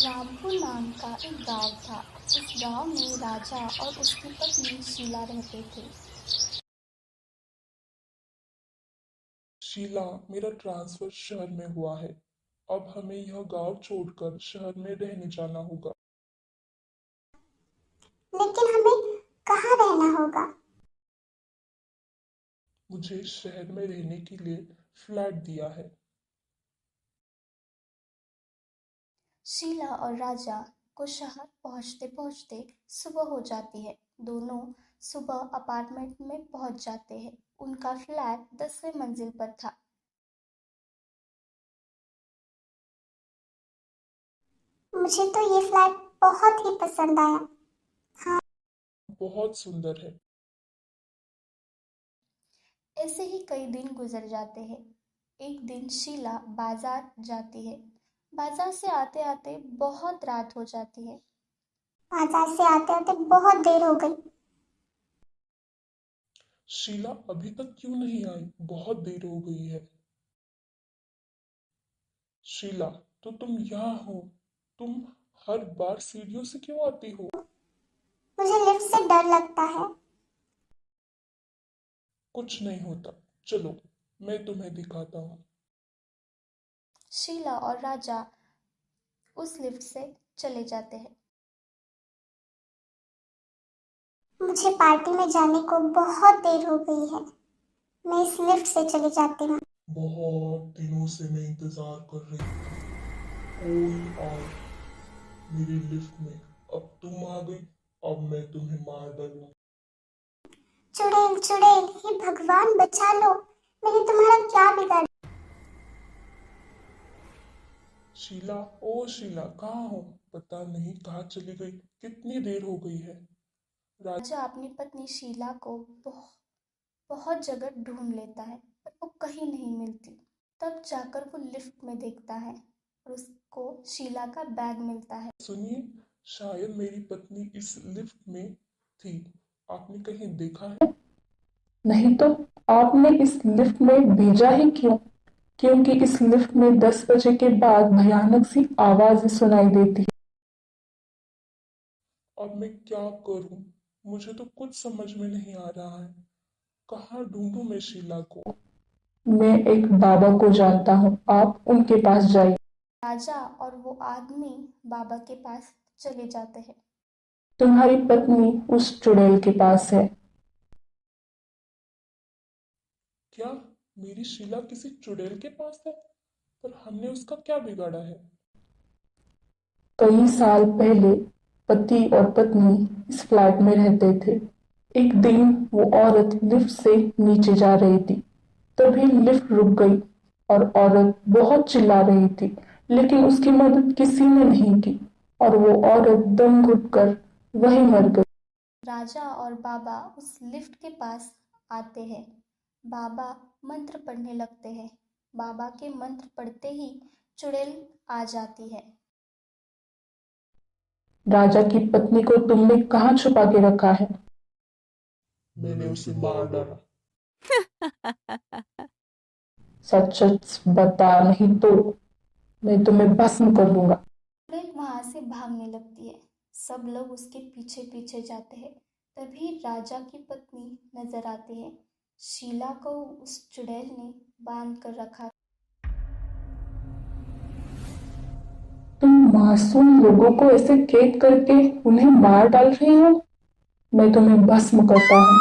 रामपुर नाम का एक गांव था। उस गांव में राजा और उसकी पत्नी शीला रहते थे। शीला, मेरा ट्रांसफर शहर में हुआ है। अब हमें यह गांव छोड़कर शहर में रहने जाना होगा। लेकिन हमें कहाँ रहना होगा? मुझे शहर में रहने के लिए फ्लैट दिया है। शीला और राजा को शहर पहुंचते पहुंचते सुबह हो जाती है। दोनों सुबह अपार्टमेंट में पहुंच जाते हैं। उनका फ्लैट 10वें मंजिल पर था। मुझे तो ये फ्लैट बहुत ही पसंद आया। हाँ, बहुत सुंदर है। ऐसे ही कई दिन गुजर जाते हैं। एक दिन शीला बाजार जाती है। बाजार से आते आते बहुत रात हो जाती है। बाजार से आते आते बहुत देर हो गई। शीला अभी तक क्यों नहीं आई? बहुत देर हो गई है। शीला, तो तुम यहाँ हो? तुम हर बार सीढ़ियों से क्यों आती हो? मुझे लिफ्ट से डर लगता है। कुछ नहीं होता। चलो, मैं तुम्हें दिखाता हूँ। शीला और राजा उस लिफ्ट से चले जाते हैं। मुझे पार्टी में जाने को बहुत देर हो गई है। मैं इस लिफ्ट से चली जाती हूँ। बहुत दिनों से मैं इंतजार कर रही थी। कोई आए मेरी लिफ्ट में। अब तुम आ गई। अब मैं तुम्हें मार डालूंगा। चुड़ैल चुड़ैल, हे भगवान बचा लो। मैंने तुम्हारा क्या बिगाड़ा? शीला, ओ शीला, कहाँ हो? पता नहीं कहाँ चली गई। कितनी देर हो गई है। राजा अपनी पत्नी शीला को बहुत जगह ढूंढ लेता है, पर वो कहीं नहीं मिलती। तब जाकर वो लिफ्ट में देखता है और उसको शीला का बैग मिलता है। सुनिए, शायद मेरी पत्नी इस लिफ्ट में थी। आपने कहीं देखा है? नहीं तो आपने इस लिफ्ट में भेजा ही क्यों? क्योंकि इस लिफ्ट में 10 बजे के बाद भयानक सी आवाजें सुनाई देती है। अब मैं क्या करूं? मुझे तो कुछ समझ में नहीं आ रहा है। कहाँ ढूंढूं मैं शीला को? मैं एक बाबा को जानता हूँ, आप उनके पास जाइए। राजा और वो आदमी बाबा के पास चले जाते हैं। तुम्हारी पत्नी उस चुड़ैल के पास है। क्या मेरी शीला किसी चुड़ैल के पास है? पर हमने उसका क्या बिगाड़ा है? कई साल पहले पति और पत्नी इस फ्लैट में रहते थे। एक दिन वो औरत लिफ्ट से नीचे जा रही थी। तभी लिफ्ट रुक गई और औरत बहुत चिल्ला रही थी, लेकिन उसकी मदद किसी ने नहीं की और वो औरत दम घुटकर वहीं मर गई। राजा और बाबा उस लिफ्ट के पास आते हैं। बाबा मंत्र पढ़ने लगते हैं। बाबा के मंत्र पढ़ते ही चुड़ैल आ जाती है। राजा की पत्नी को तुमने कहाँ छुपा के रखा है? मैंने उसे मार डाला। सच सच बता, नहीं तो मैं तुम्हें भस्म कर दूंगा। चुड़ैल वहां से भागने लगती है। सब लोग उसके पीछे पीछे जाते हैं। तभी राजा की पत्नी नजर आती है। शीला को उस चुड़ैल ने बांध कर रखा। तुम मासूम लोगों को ऐसे कैद करके उन्हें मार डाल रही हो। मैं तुम्हें भस्म करता हूँ।